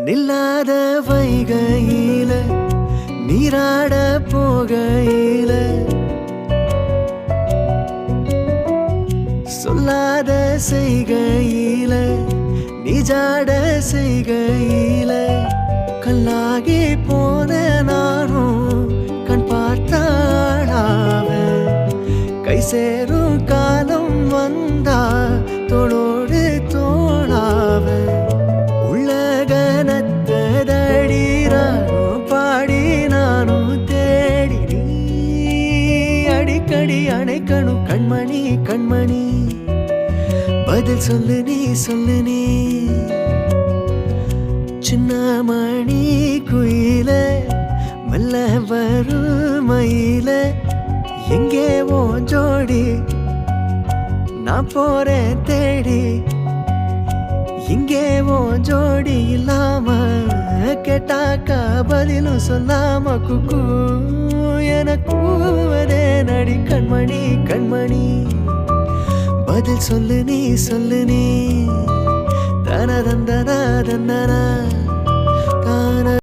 நில்லாத வைகையில நீராட போகையில சொல்லாத செய்கையில நிஜாட செய்கையில கல்லாகி போன நானும் கண் பார்த்தாடாவ கை சேரும் காலம் வந்தா தோளோடு தோளாவ உள்ளகனத்ததடிரானும் பாடி நானும் தேடி நீ அடிக்கடி அணைக்கணும் கண்மணி கண்மணி பதில் சொல்லு நீ சின்ன மணி குயில மெல்ல வறுமையில எங்கே ஓ ஜோடி நான் போறேன் தேடி இங்கே ஓ ஜோடி இல்லாம கேட்டாக்கா பதிலும் சொல்லாம குக்கு எனக்கு கூவதே நடி கண்மணி கண்மணி பதில் சொல்லு நீ